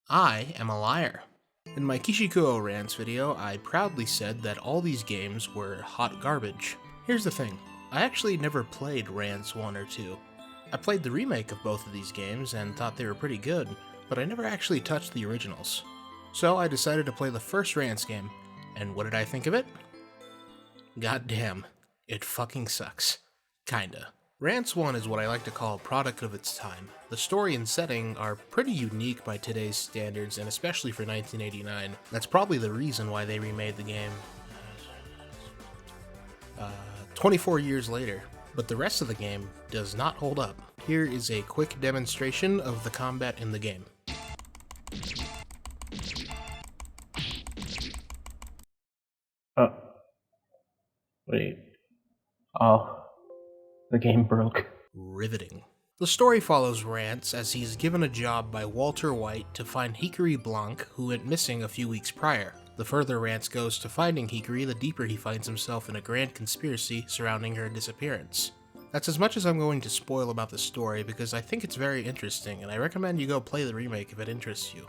I am a liar. In my Kishikuo Rance video, I proudly said that all these games were hot garbage. Here's the thing, I actually never played Rance 1 or 2. I played the remake of both of these games and thought they were pretty good, but I never actually touched the originals. So I decided to play the first Rance game, and what did I think of it? Goddamn, it fucking sucks. Kinda. Rance 1 is what I like to call a product of its time. The story and setting are pretty unique by today's standards, and especially for 1989. That's probably the reason why they remade the game 24 years later. But the rest of the game does not hold up. Here is a quick demonstration of the combat in the game. Oh. Wait. Oh. The game broke. Riveting. The story follows Rance as he is given a job by Walter White to find Hikari Blanc, who went missing a few weeks prior. The further Rance goes to finding Hikari, the deeper he finds himself in a grand conspiracy surrounding her disappearance. That's as much as I'm going to spoil about the story because I think it's very interesting, and I recommend you go play the remake if it interests you.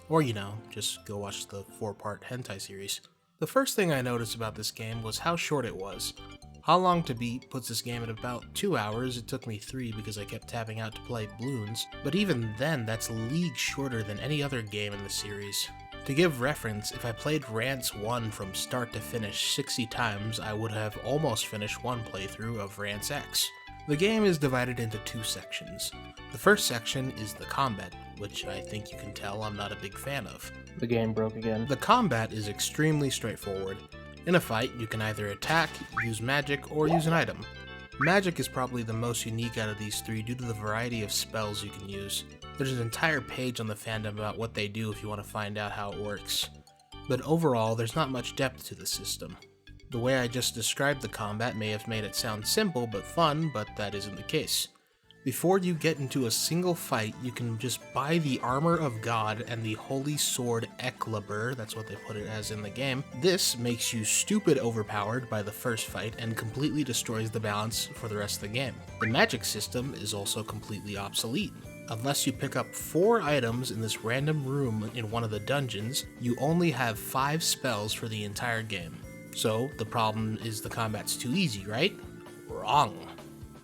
Or, just go watch the 4-part hentai series. The first thing I noticed about this game was how short it was. How Long to Beat puts this game at about 2 hours. It took me 3 because I kept tapping out to play Bloons, but even then that's leagues shorter than any other game in the series. To give reference, if I played Rance 1 from start to finish 60 times, I would have almost finished one playthrough of Rance X. The game is divided into 2 sections. The first section is the combat, which I think you can tell I'm not a big fan of. The game broke again. The combat is extremely straightforward. In a fight, you can either attack, use magic, or use an item. Magic is probably the most unique out of these 3 due to the variety of spells you can use. There's an entire page on the fandom about what they do if you want to find out how it works. But overall, there's not much depth to the system. The way I just described the combat may have made it sound simple but fun, but that isn't the case. Before you get into a single fight, you can just buy the Armor of God and the Holy Sword Excalibur, that's what they put it as in the game. This makes you stupid overpowered by the first fight and completely destroys the balance for the rest of the game. The magic system is also completely obsolete. Unless you pick up 4 items in this random room in one of the dungeons, you only have 5 spells for the entire game. So the problem is the combat's too easy, right? Wrong.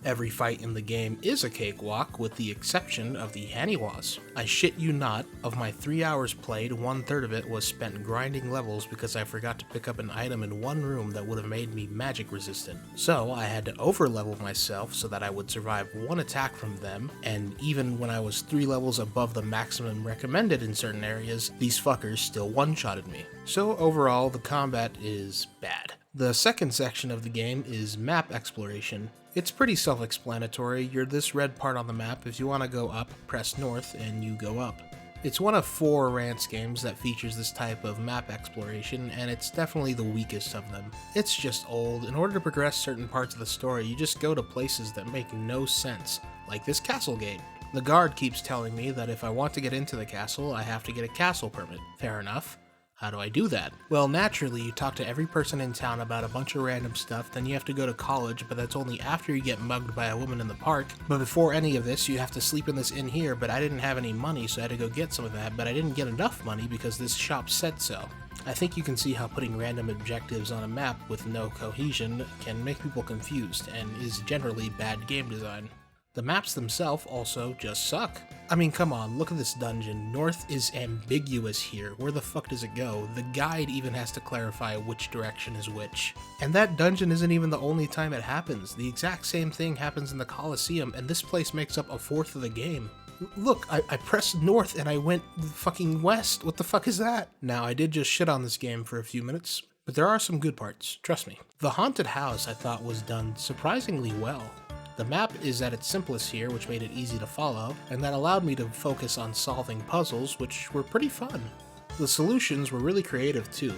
Every fight in the game is a cakewalk with the exception of the Haniwas. I shit you not, of my 3 hours played, 1/3 of it was spent grinding levels because I forgot to pick up an item in one room that would have made me magic resistant. So I had to overlevel myself so that I would survive 1 attack from them, and even when I was 3 levels above the maximum recommended in certain areas, these fuckers still one-shotted me. So overall, the combat is bad. The second section of the game is map exploration. It's pretty self-explanatory. You're this red part on the map. If you want to go up, press north and you go up. It's one of 4 Rance games that features this type of map exploration, and it's definitely the weakest of them. It's just old. In order to progress certain parts of the story, you just go to places that make no sense, like this castle gate. The guard keeps telling me that if I want to get into the castle, I have to get a castle permit. Fair enough. How do I do that? Well, naturally, you talk to every person in town about a bunch of random stuff, then you have to go to college, but that's only after you get mugged by a woman in the park. But before any of this, you have to sleep in this inn here, but I didn't have any money, so I had to go get some of that, but I didn't get enough money because this shop said so. I think you can see how putting random objectives on a map with no cohesion can make people confused, and is generally bad game design. The maps themselves also just suck. I mean, come on, look at this dungeon. North is ambiguous here. Where the fuck does it go? The guide even has to clarify which direction is which. And that dungeon isn't even the only time it happens. The exact same thing happens in the Colosseum, and this place makes up 1/4 of the game. Look, I pressed north and I went fucking west. What the fuck is that? Now, I did just shit on this game for a few minutes, but there are some good parts, trust me. The haunted house I thought was done surprisingly well. The map is at its simplest here, which made it easy to follow, and that allowed me to focus on solving puzzles, which were pretty fun. The solutions were really creative too.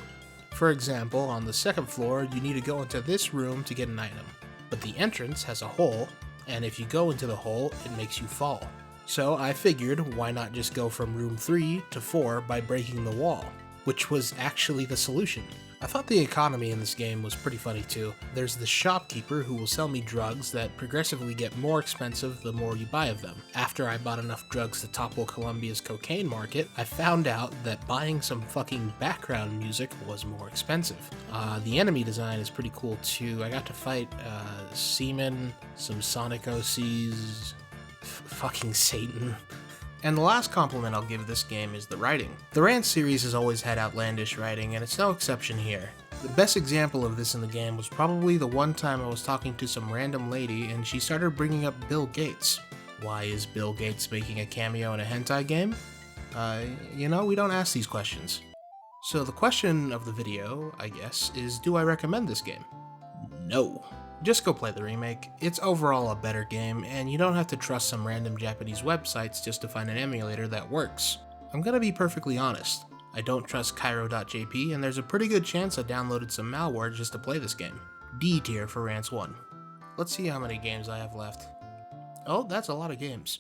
For example, on the 2nd floor, you need to go into this room to get an item, but the entrance has a hole, and if you go into the hole, it makes you fall. So I figured, why not just go from room 3 to 4 by breaking the wall, which was actually the solution. I thought the economy in this game was pretty funny too. There's the shopkeeper who will sell me drugs that progressively get more expensive the more you buy of them. After I bought enough drugs to topple Colombia's cocaine market, I found out that buying some fucking background music was more expensive. The enemy design is pretty cool too. I got to fight Seaman, some Sonic OCs, fucking Satan. And the last compliment I'll give this game is the writing. The Rance series has always had outlandish writing, and it's no exception here. The best example of this in the game was probably the one time I was talking to some random lady and she started bringing up Bill Gates. Why is Bill Gates making a cameo in a hentai game? We don't ask these questions. So the question of the video, I guess, is do I recommend this game? No. Just go play the remake. It's overall a better game, and you don't have to trust some random Japanese websites just to find an emulator that works. I'm gonna be perfectly honest. I don't trust Cairo.jp, and there's a pretty good chance I downloaded some malware just to play this game. D tier for Rance 1. Let's see how many games I have left. Oh, that's a lot of games.